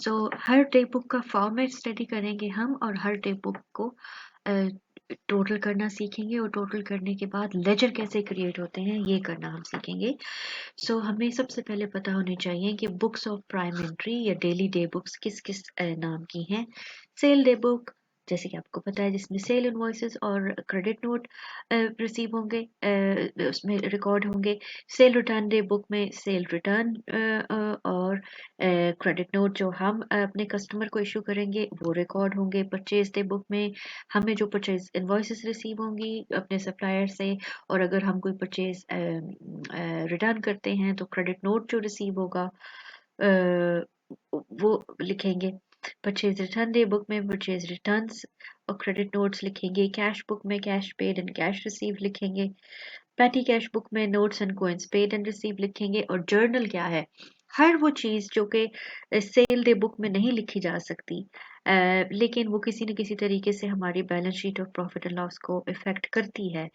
सो हर day book का format study करेंगे हम, और हर डे बुक को टोटल करना सीखेंगे, और टोटल करने के बाद लेजर कैसे क्रिएट होते हैं ये करना हम सीखेंगे। सो हमें सबसे पहले पता होनी चाहिए कि बुक्स ऑफ प्राइम एंट्री या डेली डे बुक्स किस किस नाम की हैं। सेल डे बुक, जैसे कि आपको पता है, जिसमें सेल इनवॉइसेस और क्रेडिट नोट रिसीव होंगे, उसमें रिकॉर्ड होंगे। सेल रिटर्न डे बुक में सेल रिटर्न और क्रेडिट नोट जो हम अपने कस्टमर को इशू करेंगे वो रिकॉर्ड होंगे। परचेज डे बुक में हमें जो परचेज इनवॉइसेस रिसीव होंगी अपने सप्लायर से, और अगर हम कोई परचेज रिटर्न करते हैं तो क्रेडिट नोट जो रिसीव होगा वो लिखेंगे। परचेज रिटर्न डे बुक में परचेज रिटर्न्स और क्रेडिट नोट्स लिखेंगे। कैश बुक में cash paid and cash receive लिखेंगे। पैटी कैश बुक में notes and coins paid and receive लिखेंगे। और जर्नल क्या है? हर वो चीज जो कि सेल डे बुक में नहीं लिखी जा सकती, लेकिन वो किसी न किसी तरीके से हमारी बैलेंस शीट और प्रॉफिट एंड लॉस को इफेक्ट करती है,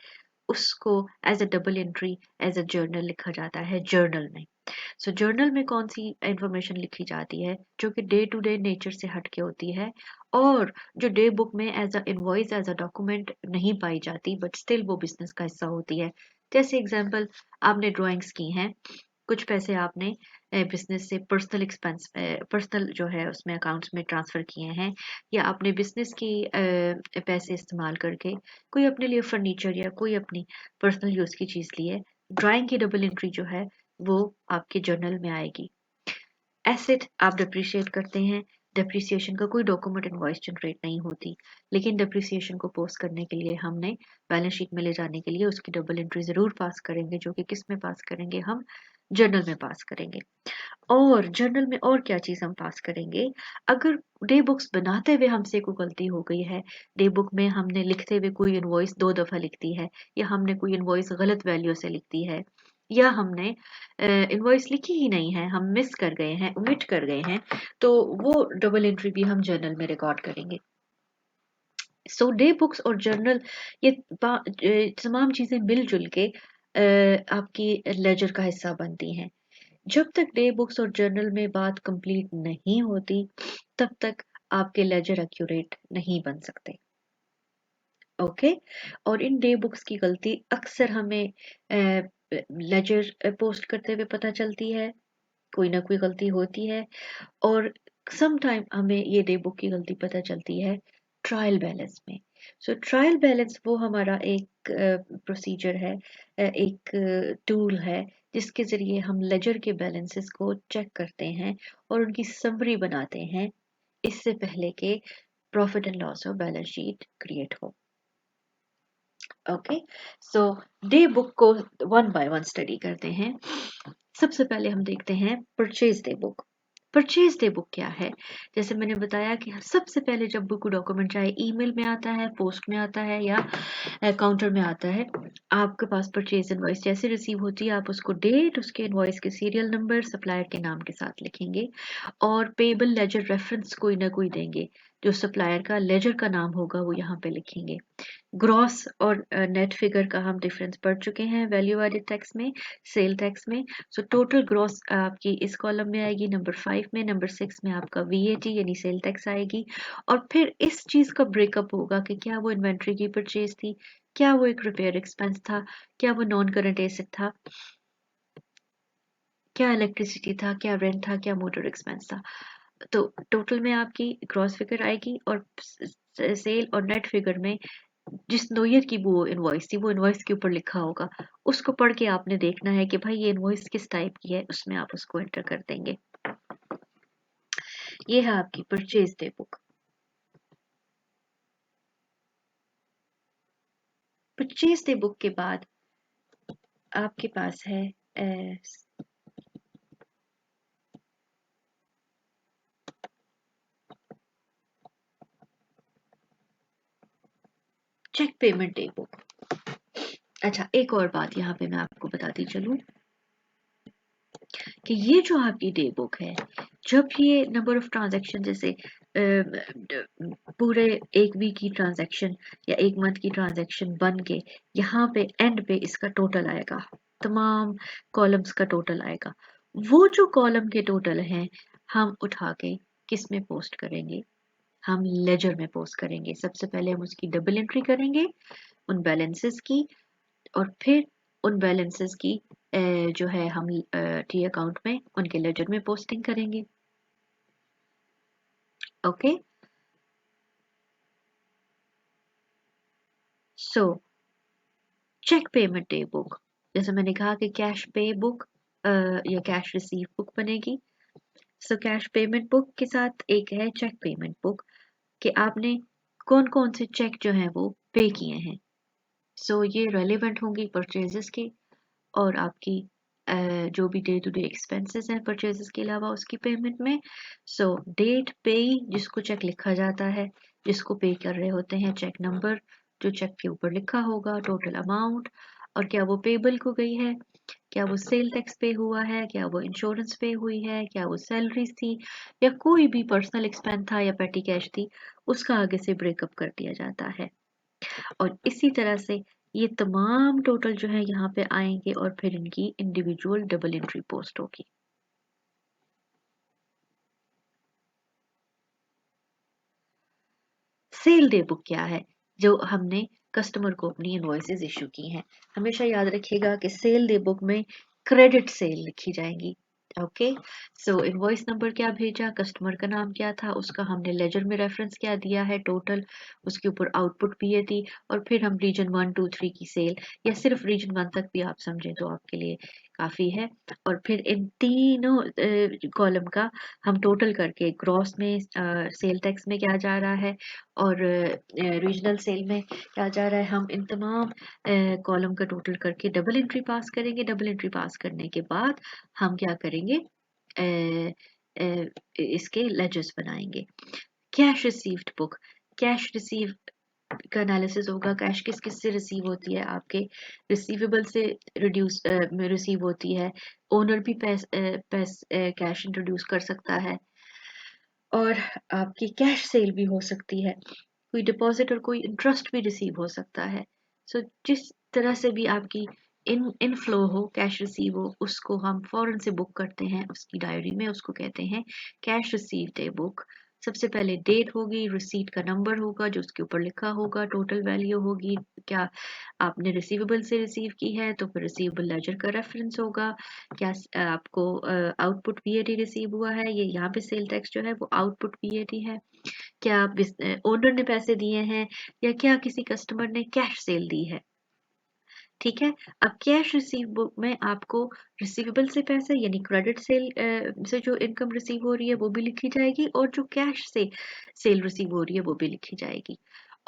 उसको as a double entry as a journal लिखा जाता है जर्नल में। सो जर्नल में कौन सी इंफॉर्मेशन लिखी जाती है जो कि डे टू डे नेचर से हटके होती है, और जो डे बुक में as a invoice as a document नहीं पाई जाती बट स्टिल वो बिजनेस का हिस्सा होती है। जैसे एग्जांपल, आपने ड्राइंग्स की हैं, कुछ पैसे आपने बिजनेस से पर्सनल एक्सपेंस, पर्सनल जो है उसमें अकाउंट्स में ट्रांसफर किए हैं, या आपने बिजनेस की पैसे इस्तेमाल करके कोई अपने लिए फर्नीचर या कोई अपनी पर्सनल यूज की चीज ली है। ड्राइंग की डबल एंट्री जो है वो आपके जर्नल में आएगी। एसेट आप डिप्रिशिएट करते हैं, डिप्रिसिएशन का कोई डॉक्यूमेंट इनवॉइस जनरेट नहीं होती, लेकिन डिप्रिसिएशन को पोस्ट करने के लिए हमने बैलेंस शीट में ले जाने के लिए उसकी डबल एंट्री जरूर पास करेंगे, जो कि किस में पास करेंगे? हम जर्नल में पास करेंगे। और जर्नल में और क्या चीज हम पास करेंगे? अगर डे बुक्स बनाते हुए हमसे कोई गलती हो गई है, डे बुक में हमने लिखते हुए कोई इनवॉइस 2 दफा लिख दी है, या हमने कोई इनवॉइस गलत वैल्यू से लिख दी है, या हमने इनवॉइस लिखी ही नहीं है, हम मिस कर गए हैं, ओमिट कर गए हैं, तो वो डबल एंट्री भी हम जर्नल में रिकॉर्ड करेंगे। सो डे बुक्स और जर्नल, ये तमाम चीजें मिलजुल के आपकी लेजर का हिस्सा बनती हैं। जब तक डे बुक्स और जर्नल में बात कंप्लीट नहीं होती, तब तक आपके लेजर एक्यूरेट नहीं बन सकते। ओके। और इन डे बुक्स की गलती अक्सर हमें लेजर पोस्ट करते हुए पता चलती है, कोई ना कोई गलती होती है। और सम टाइम हमें ये डे बुक की गलती पता चलती है ट्रायल बैलेंस में। सो ट्रायल बैलेंस वो हमारा एक प्रोसीजर है, एक टूल है, जिसके जरिए हम लेजर के बैलेंसेस को चेक करते हैं और उनकी समरी बनाते हैं, इससे पहले के प्रॉफिट एंड लॉस और बैलेंस शीट क्रिएट हो। ओके। सो डे बुक को वन बाय वन स्टडी करते हैं। सबसे पहले हम देखते हैं purchase day book. Purchase day book क्या है? जैसे मैंने बताया कि सबसे पहले जब बुक डॉक्यूमेंट चाहे ईमेल में आता है, पोस्ट में आता है, या काउंटर में आता है, आपके पास परचेज इनवॉइस जैसे रिसीव होती है, आप उसको डेट, उसके इनवॉइस के सीरियल नंबर, सप्लायर के नाम के साथ लिखेंगे, और पेबल लेजर रेफरेंस कोई ना कोई देंगे। जो सप्लायर का लेजर का नाम होगा वो यहाँ पे लिखेंगे। ग्रॉस और नेट फिगर का हम डिफरेंस पढ़ चुके हैं वैल्यू एडेड टैक्स में, सेल टैक्स में। सो टोटल ग्रॉस आपकी इस कॉलम में आएगी, नंबर 5 में। नंबर 6 में आपका वीएटी यानी सेल टैक्स आएगी। और फिर इस चीज का ब्रेकअप होगा कि क्या वो इन्वेंट्री की परचेज थी, क्या वो एक रिपेयर एक्सपेंस था, क्या वो नॉन करंट एसेट था, क्या इलेक्ट्रिसिटी था, क्या रेंट था, क्या मोटर एक्सपेंस था। तो टोटल में आपकी ग्रॉस फिगर आएगी, और सेल और नेट फिगर में जिस नोयर की वो इनवॉइस थी वो इनवॉइस के ऊपर लिखा होगा, उसको पढ़ के आपने देखना है कि भाई ये इनवॉइस किस टाइप की है, उसमें आप उसको एंटर कर देंगे। ये है आपकी purchase day book. Purchase day book के बाद आपके पास है चेक पेमेंट डे बुक। अच्छा, एक और बात यहाँ पे मैं आपको बताती चलूं कि ये जो आपकी डे बुक है, जब ये नंबर ऑफ ट्रांजैक्शन, जैसे पूरे एक वीक की ट्रांजैक्शन या एक मंथ की ट्रांजैक्शन बन के यहाँ पे एंड पे इसका टोटल आएगा, तमाम कॉलम्स का टोटल आएगा। वो जो कॉलम के टोटल हैं हम उठा के किस में पोस्ट करेंगे? हम लेजर में पोस्ट करेंगे। सबसे पहले हम उसकी डबल एंट्री करेंगे उन बैलेंसेस की, और फिर उन बैलेंसेस की जो है हम टी अकाउंट में उनके लेजर में पोस्टिंग करेंगे। Okay, so cheque payment day book, जैसे मैंने कहा कि कैश पे बुक या कैश रिसीव बुक बनेगी। सो कैश पेमेंट बुक के साथ एक है चेक पेमेंट बुक, कि आपने कौन कौन से चेक जो हैं वो पे किए हैं। सो ये रेलिवेंट होंगी परचेजेस की, और आपकी जो भी डे टू डे एक्सपेंसेस हैं परचेजेस के अलावा उसकी पेमेंट में। सो डेट पे जिसको चेक लिखा जाता है, जिसको पे कर रहे होते हैं, चेक नंबर जो चेक के ऊपर लिखा होगा, टोटल अमाउंट, और क्या वो पेबल को गई है, क्या वो सेल टैक्स पे हुआ है, क्या वो इंश्योरेंस पे हुई है, क्या वो सैलरीज थी, या कोई भी पर्सनल एक्सपेंस था या पेटी कैश थी, उसका आगे से ब्रेकअप कर दिया जाता है। और इसी तरह से ये तमाम टोटल जो है यहाँ पे आएंगे, और फिर इनकी इंडिविजुअल डबल एंट्री पोस्ट होगी। सेल डे बुक क्या है? जो हमने कस्टमर को अपनी इनवॉइसेस इशू की हैं, हमेशा याद रखिएगा कि सेल डे बुक में क्रेडिट सेल लिखी जाएंगी। ओके, सो इनवॉइस नंबर क्या भेजा, कस्टमर का नाम क्या था, उसका हमने लेजर में रेफरेंस क्या दिया है, टोटल, उसके ऊपर आउटपुट भी थी, और फिर हम रीजन 1 2 3 की सेल, या सिर्फ रीजन 1 तक भी आप समझें तो आपके लिए काफ़ी है। और फिर इन तीनों कॉलम का हम टोटल करके ग्रॉस में सेल टैक्स में क्या जा रहा है, और रीजनल सेल में क्या जा रहा है, हम इन तमाम कॉलम का टोटल करके डबल एंट्री पास करेंगे। डबल एंट्री पास करने के बाद हम क्या करेंगे, अ, अ, इसके लेजर्स बनाएंगे। Cash received book, cash receive का एनालिसिस होगा, कैश किस किस से रिसीव होती है, आपके रिसीवेबल से रिड्यूस रिसीव होती है, ओनर भी कैश इंट्रोड्यूस कर सकता है, और आपकी कैश सेल भी हो सकती है, कोई डिपॉजिट और कोई इंटरेस्ट भी रिसीव हो सकता है। सो जिस तरह से भी आपकी इनफ्लो हो, कैश रिसीव हो, उसको हम फौरन से बुक करते हैं उसकी डायरी में, उसको कहते हैं कैश रिसीव डे बुक। सबसे पहले डेट होगी, रिसीट का नंबर होगा जो उसके ऊपर लिखा होगा, टोटल वैल्यू होगी, क्या आपने रिसीवेबल से रिसीव की है तो फिर रिसीवेबल लेजर का रेफरेंस होगा, क्या आपको आउटपुट वीएटी रिसीव हुआ है, ये यहाँ पे सेल टैक्स जो है वो आउटपुट वीएटी है, क्या ओनर ने पैसे दिए हैं, या क्या किसी कस्टमर ने कैश सेल दी है। ठीक है, अब कैश रिसीव बुक में आपको रिसीवेबल से पैसे यानी क्रेडिट सेल से जो इनकम रिसीव हो रही है वो भी लिखी जाएगी, और जो कैश से सेल रिसीव हो रही है वो भी लिखी जाएगी।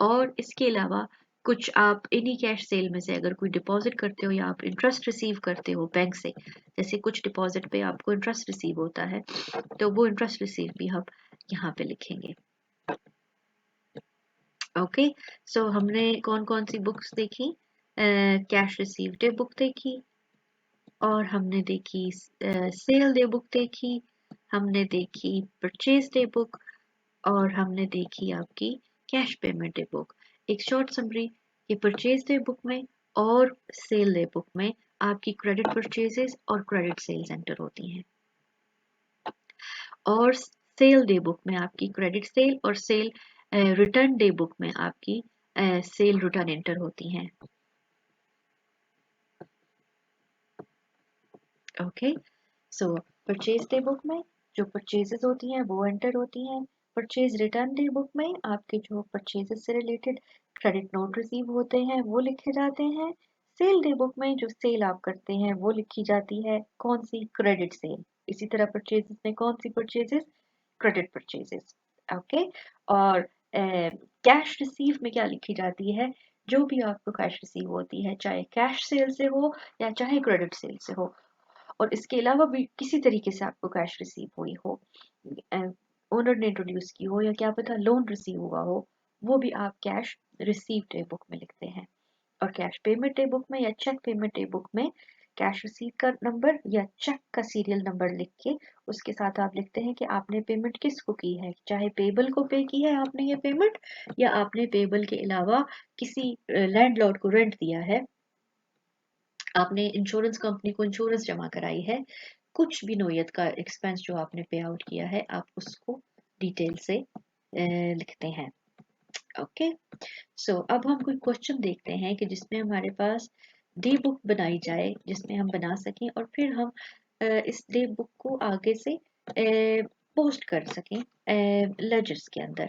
और इसके अलावा कुछ आप इन्हीं कैश सेल में से अगर कोई डिपॉजिट करते हो या आप इंटरेस्ट रिसीव करते हो बैंक से, जैसे कुछ डिपॉजिट पे आपको इंटरेस्ट रिसीव होता है, तो वो इंटरेस्ट रिसीव भी हम यहाँ पे लिखेंगे। ओके, सो हमने कौन कौन सी बुक्स देखी, कैश रिसीव डे बुक देखी, और हमने देखी सेल डे बुक देखी, हमने देखी परचेज डे बुक, और हमने देखी आपकी कैश पेमेंट डे बुक। एक शॉर्ट समरी, ये परचेज डे बुक में और सेल डे बुक में आपकी क्रेडिट परचेजेस और क्रेडिट सेल्स एंटर होती हैं, और सेल डे बुक में आपकी क्रेडिट सेल और सेल रिटर्न डे बुक में आपकी सेल रिटर्न एंटर होती हैं। ओके, सो परचेज डे बुक में जो परचेजेस होती हैं वो एंटर होती हैं, परचेज रिटर्न डे बुक में आपके जो परचेजेस से रिलेटेड क्रेडिट नोट रिसीव होते हैं वो लिखे जाते हैं, सेल डे बुक में जो सेल आप करते हैं वो लिखी जाती है, कौन सी, क्रेडिट सेल। इसी तरह परचेजेस में कौन सी परचेजेस, क्रेडिट परचेजेस। ओके, और कैश रिसीव में क्या लिखी जाती है, जो भी आपको कैश रिसीव होती है, चाहे कैश सेल से हो या चाहे क्रेडिट सेल से हो, और इसके अलावा भी किसी तरीके से आपको कैश रिसीव हुई हो, ओनर ने इंट्रोड्यूस की हो, या क्या पता लोन रिसीव हुआ हो, वो भी आप कैश रिसीव डे बुक में लिखते हैं। और कैश पेमेंट डे बुक में या चेक पेमेंट डे बुक में कैश रिसीव का नंबर या चेक का सीरियल नंबर लिख के उसके साथ आप लिखते हैं कि आपने पेमेंट किसको की है, चाहे पेबल को पे की है आपने ये पेमेंट, या आपने पेबल के अलावा किसी लैंडलॉर्ड को रेंट दिया है, आपने इंश्योरेंस कंपनी को इंश्योरेंस जमा कराई है, कुछ भी नोयत का एक्सपेंस जो आपने पे आउट किया है आप उसको डिटेल से लिखते हैं। ओके, सो अब हम कोई क्वेश्चन देखते हैं कि जिसमें हमारे पास डे बुक बनाई जाए, जिसमें हम बना सकें और फिर हम इस डे बुक को आगे से पोस्ट कर सकें लेजर्स के अंदर।